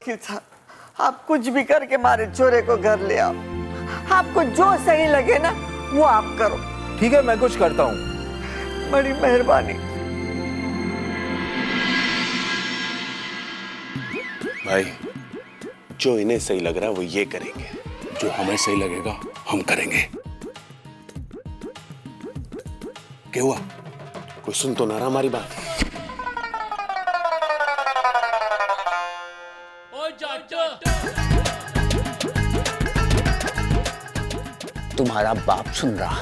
कि था आप कुछ भी करके मारे चोरे को घर ले आओ। आपको जो सही लगे ना वो आप करो। ठीक है, मैं कुछ करता हूँ। बड़ी मेहरबानी। भाई, जो इन्हें सही लग रहा है वो ये करेंगे, जो हमें सही लगेगा हम करेंगे। क्या हुआ? कोई सुन तो ना रहा हमारी बात। तुम्हारा बाप सुन रहा।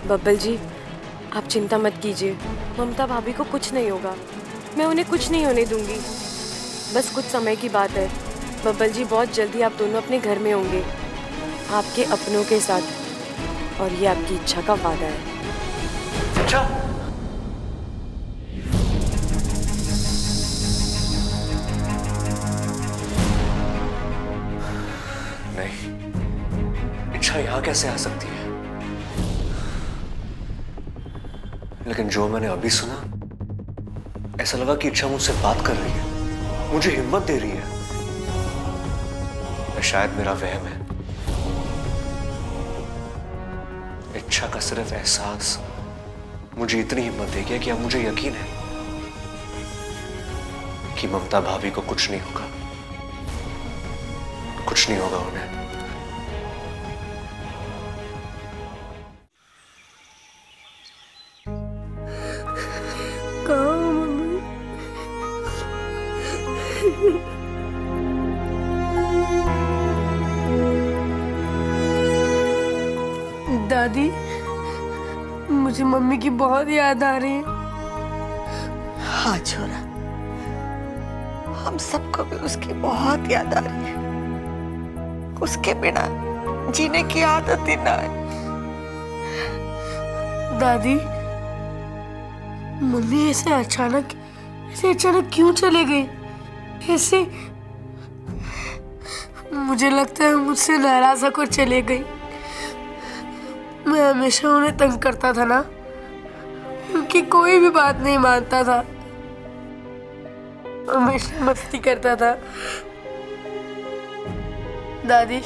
बब्बल जी, आप चिंता मत कीजिए, ममता भाभी को कुछ नहीं होगा। मैं उन्हें कुछ नहीं होने दूंगी। बस कुछ समय की बात है। बब्बल जी, बहुत जल्दी आप दोनों अपने घर में होंगे, आपके अपनों के साथ, और ये आपकी इच्छा का वादा है। अच्छा, नहीं, इच्छा यहाँ कैसे आ सकती है? लेकिन जो मैंने अभी सुना, ऐसा लगा कि इच्छा मुझसे बात कर रही है, मुझे हिम्मत दे रही है। शायद मेरा वहम है। इच्छा का सिर्फ एहसास मुझे इतनी हिम्मत दे गया कि अब मुझे यकीन है कि ममता भाभी को कुछ नहीं होगा, कुछ नहीं होगा उन्हें। दादी, मुझे मम्मी की बहुत याद आ रही है। हाँ छोरा, हम सबको भी उसकी बहुत याद आ रही है। उसके बिना जीने की आदत ही ना है। दादी, मम्मी ऐसे अचानक क्यों चले गई? ऐसे मुझे लगता है मुझसे नाराज होकर चले गई। मैं हमेशा उन्हें तंग करता था ना, उनकी कोई भी बात नहीं मानता था, हमेशा मस्ती करता था। दादी,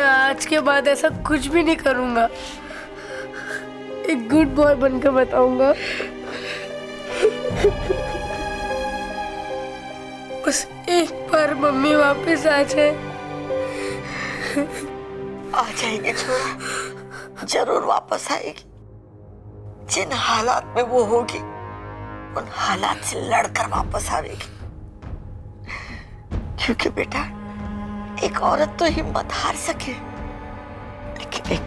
आज के बाद ऐसा कुछ भी नहीं करूंगा। एक गुड बॉय बनकर बताऊंगा। बस एक बार मम्मी वापस आ जाए। आ जाएंगे छोरा, जरूर वापस आएगी। जिन हालात में वो होगी उन हालात से लड़कर वापस आएगी। क्योंकि बेटा, एक औरत तो हिम्मत हार सके, लेकिन एक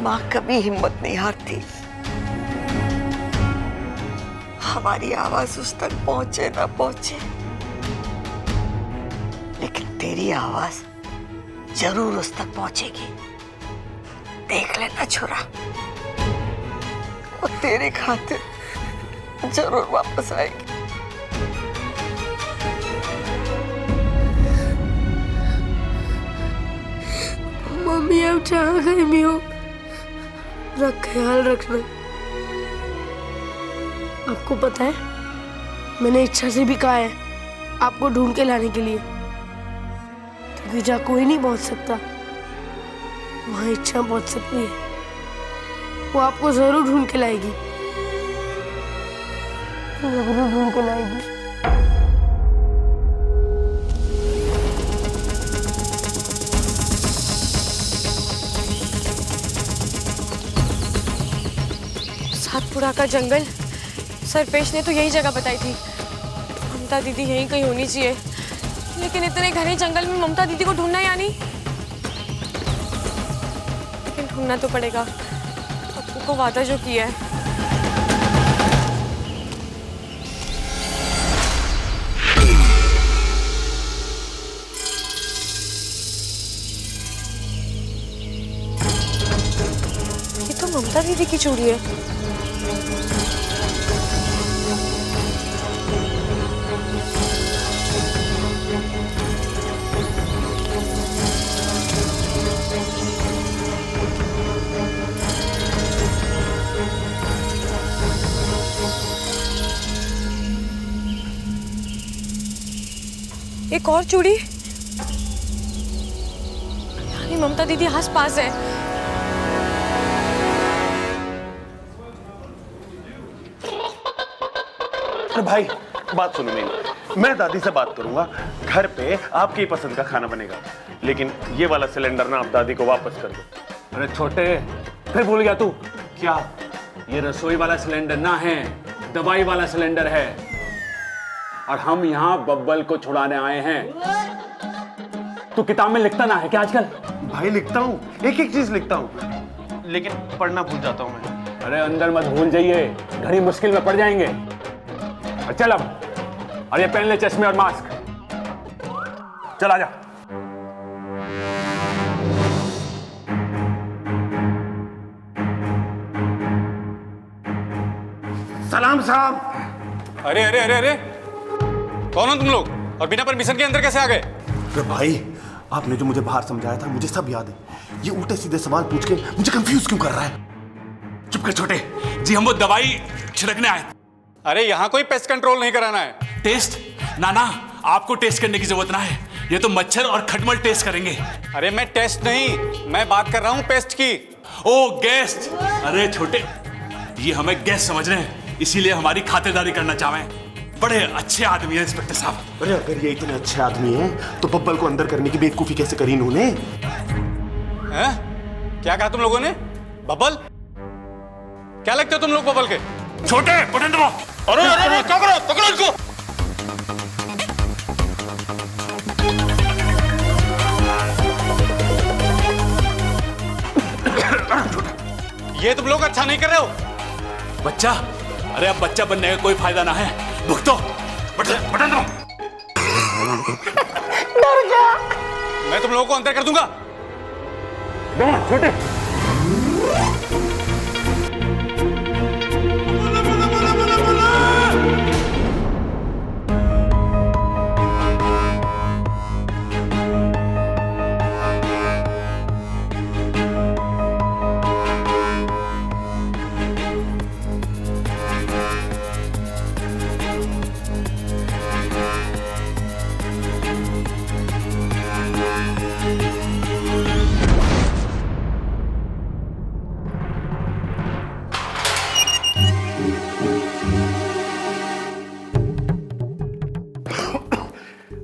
माँ कभी हिम्मत नहीं हारती। हमारी आवाज उस तक पहुंचे ना पहुंचे, लेकिन तेरी आवाज जरूर उस तक पहुंचेगी। देख लेना छोरा, वो तेरे खातिर जरूर वापस आएगी। मम्मी अब जहाँ कहीं भी हो, ख्याल रखना। आपको पता है, मैंने इच्छा से भी कहा है आपको ढूंढ के लाने के लिए, क्योंकि जहाँ कोई नहीं पहुंच सकता वहाँ इच्छा पहुंच सकती है। वो आपको जरूर ढूंढ के लाएगी, जरूर ढूंढ के लाएगी। सातपुरा का जंगल, सरपेश ने तो यही जगह बताई थी। ममता दीदी यहीं कहीं होनी चाहिए, लेकिन इतने घने जंगल में ममता दीदी को ढूंढना यानी, लेकिन ढूंढना तो पड़ेगा। पप्पू को वादा जो किया है। ये तो ममता दीदी की चूड़ी है। एक और चूड़ी। यानी ममता दीदी आस पास है। अरे भाई बात सुनो मेरी, मैं दादी से बात करूंगा, घर पे आपकी पसंद का खाना बनेगा, लेकिन ये वाला सिलेंडर ना आप दादी को वापस कर दो। अरे छोटे, फिर भूल गया तू? क्या? ये रसोई वाला सिलेंडर ना है, दवाई वाला सिलेंडर है, और हम यहाँ बब्बल को छुड़ाने आए हैं। तू किताब में लिखता ना है क्या आजकल? भाई लिखता हूँ, एक एक चीज लिखता हूँ, लेकिन पढ़ना भूल जाता हूँ मैं। अरे अंदर मत भूल जाइए, घड़ी मुश्किल में पड़ जाएंगे। और चल अब, और ये पहन ले चश्मे और मास्क। चल आजा। सलाम साहब। अरे अरे अरे अरे, कौन हो तुम लोग और बिना परमिशन के अंदर कैसे आ गए? अरे भाई, आपने जो मुझे बाहर समझाया था मुझे सब याद है। ये उल्टे सीधे सवाल पूछ के मुझे कंफ्यूज क्यों कर रहा है? चुप कर छोटे जी, हम वो दवाई छिड़कने आए। अरे यहाँ कोई पेस्ट कंट्रोल नहीं कराना है। टेस्ट? ना ना, आपको टेस्ट करने की जरूरत ना है, ये तो मच्छर और खटमल टेस्ट करेंगे। अरे मैं टेस्ट नहीं, मैं बात कर रहा हूँ पेस्ट की। ओ गेस्ट। अरे छोटे, ये हमें गेस्ट समझ रहे हैं, इसीलिए हमारी खातिरदारी करना चाहें। बड़े अच्छे आदमी हैं इंस्पेक्टर साहब। अरे अगर ये इतने अच्छे आदमी हैं तो बब्बल को अंदर करने की बेवकूफी कैसे करी इन्होंने? हैं? क्या कहा तुम लोगों ने? बबल? क्या लगते हो तुम लोग बबल के? छोटे बटन दबाओ। अरे अरे अरे, क्या करो? पकड़ो इसको। ये तुम लोग अच्छा नहीं कर रहे हो। बच्चा, अरे अब बच्चा बनने का कोई फायदा ना है, भुगतो। बटन दबाओ। डर गया। मैं तुम लोगों को अंदर कर दूंगा। छोटे,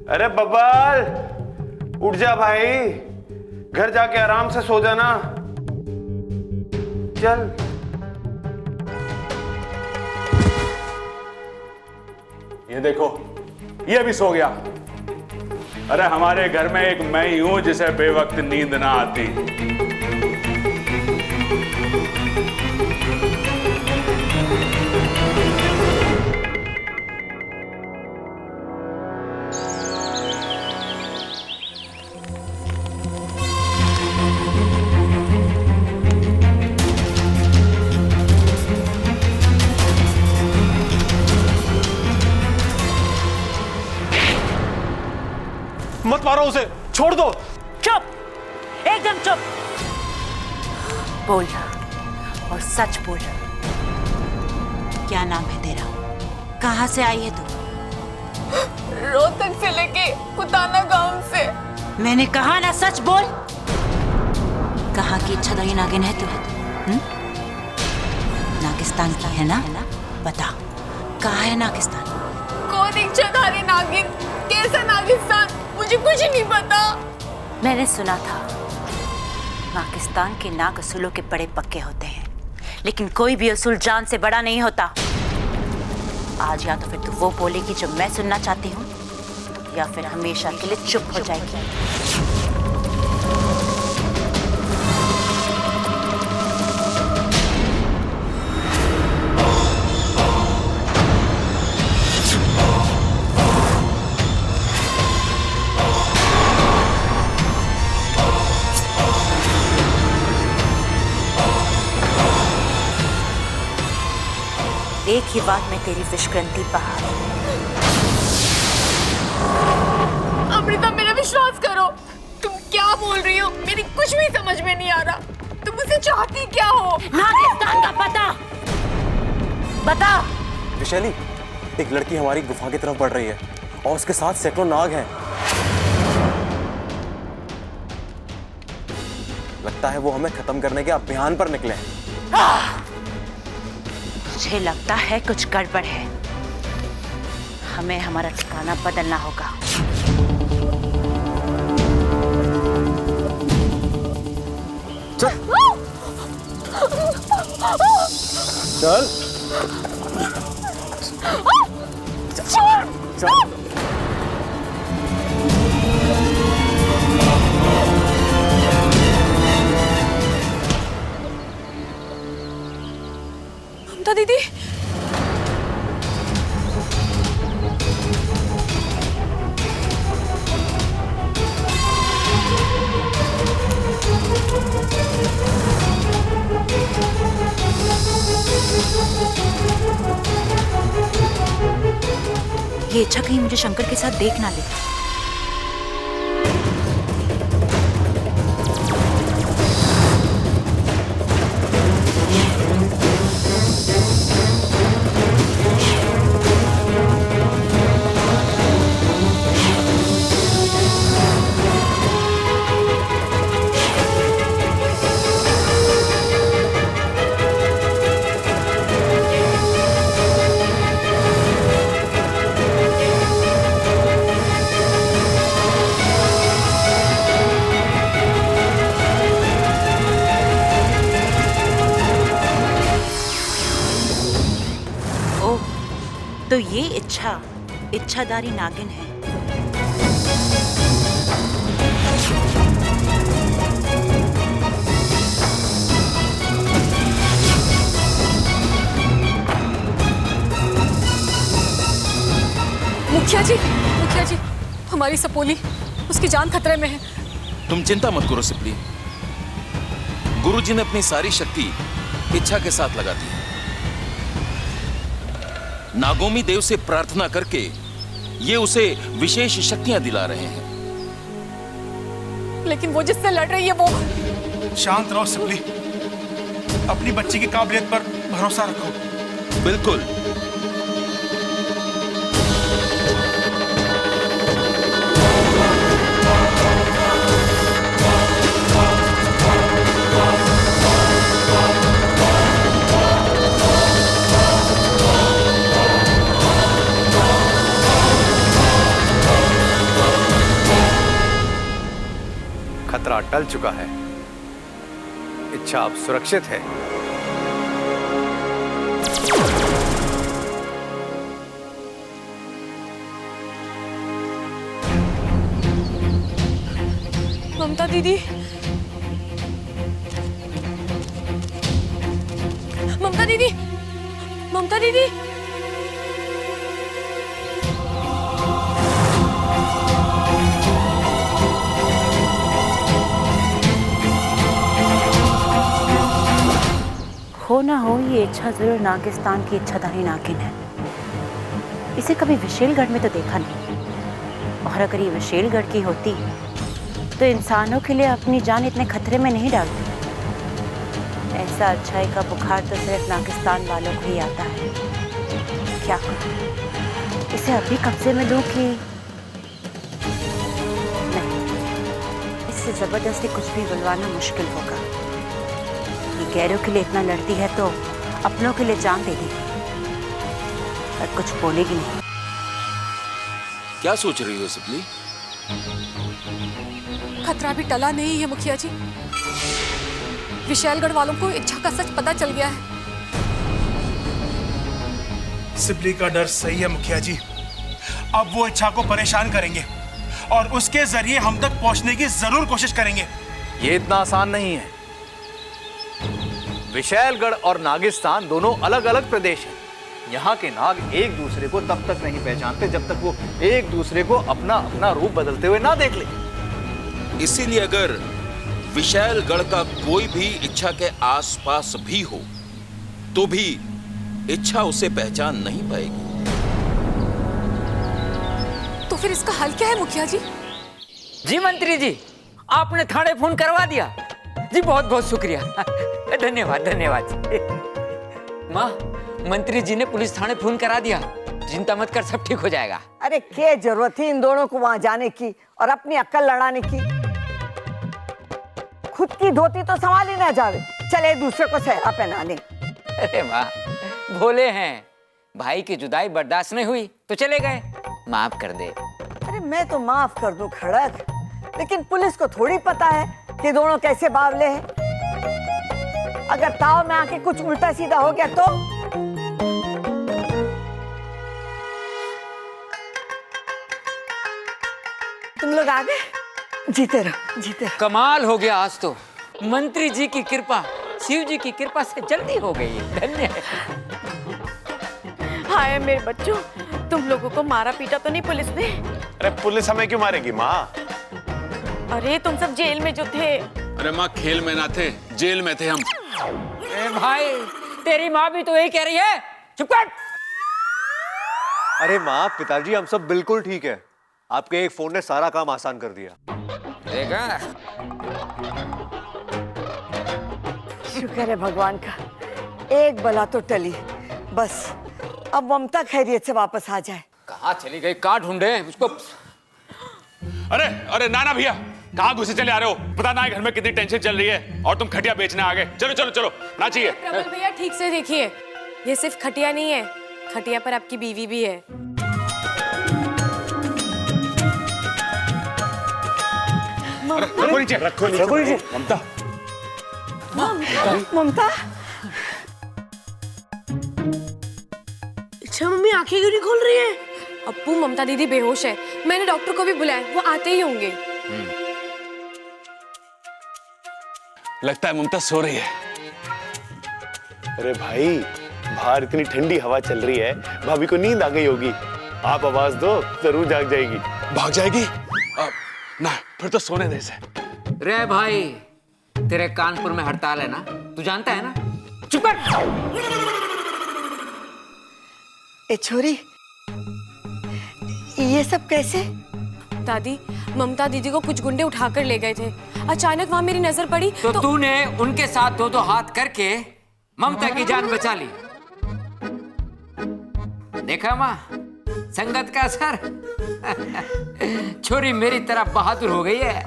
अरे बब्बल, उठ जा भाई, घर जाके आराम से सो जाना। चल। ये देखो, ये भी सो गया। अरे हमारे घर में एक मैं ही हूं जिसे बेवक्त नींद ना आती। मत मारो उसे, छोड़ दो। चुप, एकदम चुप। बोल और सच बोल, क्या नाम है तेरा? कहाँ से आई है तू? रोहतक से लेके कुताना गांव से। मैंने कहा ना, सच बोल। कहाँ की इच्छाधारी नागिन है तू? नागिस्तान की है ना? बता, कहाँ है नागिस्तान? कौन इच्छाधारी नागिन? कैसा नागिस्तान? मुझे कुछ नहीं पता। मैंने सुना था पाकिस्तान के नाग असूलों के बड़े पक्के होते हैं, लेकिन कोई भी असूल जान से बड़ा नहीं होता। आज या तो फिर तू वो बोलेगी जो मैं सुनना चाहती हूँ, या फिर हमेशा के लिए चुप हो जाएगी। एक ही बात में तेरी विषग्रंथि बाहर। अमृता, मेरा विश्वास करो। तुम क्या बोल रही हो? मेरी कुछ भी समझ में नहीं आ रहा। तुम मुझसे चाहती क्या हो? नागिस्तान का पता बता। विशाली, एक लड़की हमारी गुफा की तरफ बढ़ रही है और उसके साथ सैकड़ों नाग हैं। लगता है वो हमें खत्म करने के अभियान पर निकले हैं। मुझे लगता है कुछ गड़बड़ है। हमें हमारा ठिकाना बदलना होगा। चल चल ममता दीदी, ये इच्छा कहीं मुझे शंकर के साथ देख ना ले। तो ये इच्छाधारी नागिन है। मुखिया जी, हमारी सपोली, उसकी जान खतरे में है। तुम चिंता मत करो सिपली। गुरुजी ने अपनी सारी शक्ति इच्छा के साथ लगा दी है। नागोमी देव से प्रार्थना करके ये उसे विशेष शक्तियां दिला रहे हैं। लेकिन वो जिससे लड़ रही है वो। शांत रहो सिपली, अपनी बच्ची की काबिलियत पर भरोसा रखो। बिल्कुल। खतरा टल चुका है। इच्छा अब सुरक्षित है। ममता दीदी, ममता दीदी, ममता दीदी। हो ना हो, ये इच्छा जरूर नागिस्तान की इच्छाधारी नागिन है। इसे कभी विशेलगढ़ में तो देखा नहीं, और अगर ये विशेलगढ़ की होती तो इंसानों के लिए अपनी जान इतने खतरे में नहीं डालती। ऐसा अच्छाई का बुखार तो सिर्फ नागिस्तान वालों को ही आता है। क्या करूं, इसे अभी कब्जे में लूं कि नहीं? इससे जबरदस्ती कुछ भी बुलवाना मुश्किल होगा। ये गैरों के लिए इतना लड़ती है तो अपनों के लिए जान दे देगी, पर कुछ बोलेगी नहीं। क्या सोच रही हो सिपली? खतरा भी टला नहीं है मुखिया जी। विशालगढ़ वालों को इच्छा का सच पता चल गया है। सिपली का डर सही है मुखिया जी। अब वो इच्छा को परेशान करेंगे और उसके जरिए हम तक पहुंचने की जरूर कोशिश करेंगे। ये इतना आसान नहीं है। विशैलगढ़ और नागिस्तान दोनों अलग अलग प्रदेश हैं। यहाँ के नाग एक दूसरे को तब तक नहीं पहचानते जब तक वो एक दूसरे को अपना अपना रूप बदलते हुए ना देख ले। इसीलिए अगर विशैलगढ़ का कोई भी इच्छा के आसपास भी हो तो भी इच्छा उसे पहचान नहीं पाएगी। तो फिर इसका हल क्या है मुखिया जी? जी मंत्री जी, आपने थाने फोन करवा दिया जी। बहुत बहुत शुक्रिया, धन्यवाद धन्यवाद। माँ, मंत्री जी ने पुलिस थाने फोन करा दिया। चिंता मत कर, सब ठीक हो जाएगा। अरे क्या जरूरत थी इन दोनों को वहां जाने की और अपनी अक्ल लड़ाने की? खुद की धोती तो संभाली ना जावे, चले दूसरे को सहरा पहनाने। अरे माँ, भोले हैं, भाई की जुदाई बर्दाश्त नहीं हुई तो चले गए, माफ कर दे। अरे मैं तो माफ कर दूं खड़क, लेकिन पुलिस को थोड़ी पता है कि दोनों कैसे बावले हैं। अगर ताव में आके कुछ उल्टा सीधा हो गया तो? तुम लोग आ गए? जीते रहो, जीते रहो। कमाल हो गया आज तो, मंत्री जी की कृपा, शिव जी की कृपा से जल्दी हो गई, धन्य है। हाय मेरे बच्चों, तुम लोगों को मारा पीटा तो नहीं पुलिस ने? अरे पुलिस हमें क्यों मारेगी माँ? अरे तुम सब जेल में जो थे। अरे माँ, खेल में ना थे, जेल में थे हम। ए भाई, तेरी माँ भी तो यही कह रही है, चुप कर। अरे माँ, पिताजी हम सब बिल्कुल ठीक है, आपके एक फोन ने सारा काम आसान कर दिया। देखा? शुक्र है भगवान का, एक बला तो टली। बस अब ममता खैरियत से वापस आ जाए। कहाँ चली गई, कहाँ ढूंढे उसको? अरे अरे नाना भैया, कहाँ घुसे चले आ रहे हो? पता ना घर में कितनी टेंशन चल रही है और तुम खटिया बेचने आ गए। चलो चलो चलो, ना चाहिए। प्रबल भैया ठीक से देखिए, ये सिर्फ खटिया नहीं है, खटिया पर आपकी बीवी भी है। रखो नीचे, रखो नीचे। ममता, ममता, अच्छा मम्मी आंखें क्यों नहीं खोल रही है? अप्पू, ममता दीदी बेहोश है, मैंने डॉक्टर को भी बुलाया, वो आते ही होंगे। लगता है ममता सो रही है। अरे भाई, बाहर इतनी ठंडी हवा चल रही है, भाभी को नींद आ गई होगी। आप आवाज दो, जरूर जाग जाएगी। भाग जाएगी? ना, फिर तो सोने दे से। रे भाई, तेरे कानपुर में हड़ताल है ना, तू जानता है ना? चुप कर। ए छोरी, ये सब कैसे? दादी, ममता दीदी को कुछ गुंडे उठाकर ले गए थे, अचानक वहां मेरी नजर पड़ी तो तूने उनके साथ दो हाथ करके ममता की जान बचा ली। देखा माँ, संगत का असर। छोरी मेरी तरह बहादुर हो गई है।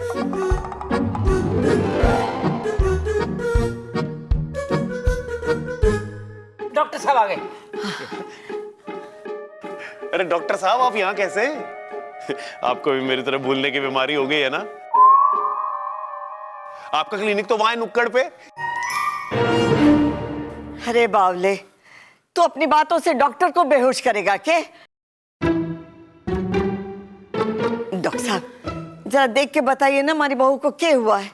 डॉक्टर साहब आ गए। अरे डॉक्टर साहब, आप यहाँ कैसे? आपको भी मेरी तरह भूलने की बीमारी हो गई है ना? आपका क्लिनिक तो वहां है, नुक्कड़ पे। अरे बावले, तू अपनी बातों से डॉक्टर को बेहोश करेगा क्या? डॉक्टर साहब, जरा देख के बताइए ना, हमारी बहू को क्या हुआ है?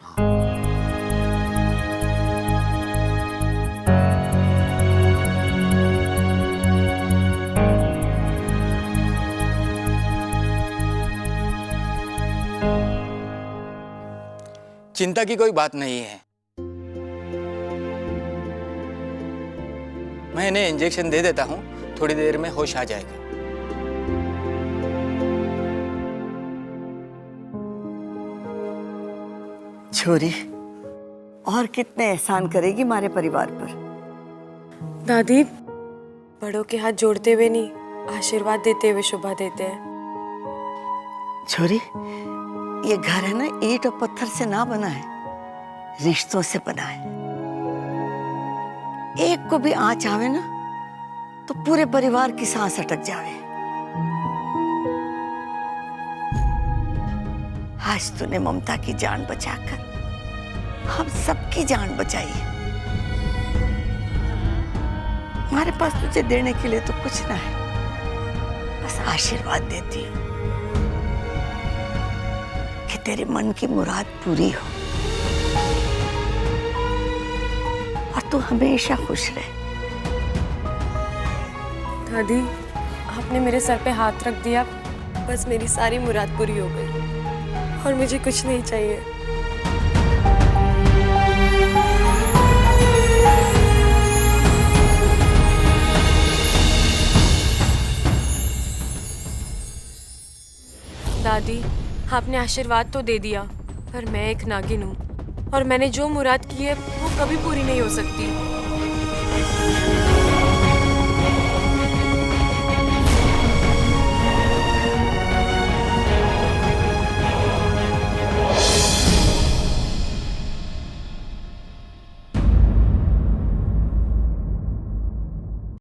चिंता की कोई बात नहीं है, मैं इन्हें इंजेक्शन दे देता हूं, थोड़ी देर में होश आ जाएगा। छोरी, और कितने एहसान करेगी हमारे परिवार पर? दादी, बड़ों के हाथ जोड़ते हुए नहीं, आशीर्वाद देते हुए शोभा देते हैं। छोरी, ये घर है ना, ईंट और पत्थर से ना बना है, रिश्तों से बना है। एक को भी आंच आवे ना तो पूरे परिवार की सांस अटक जावे। आज तूने ममता की जान बचाकर हम सबकी जान बचाई है। हमारे पास तुझे देने के लिए तो कुछ ना है, बस आशीर्वाद देती हूँ कि तेरे मन की मुराद पूरी हो और तू हमेशा खुश रहे। दादी, आपने मेरे सर पे हाथ रख दिया, बस मेरी सारी मुराद पूरी हो गई और मुझे कुछ नहीं चाहिए। दादी, आपने आशीर्वाद तो दे दिया, पर मैं एक नागिन हूँ और मैंने जो मुराद की है वो कभी पूरी नहीं हो सकती।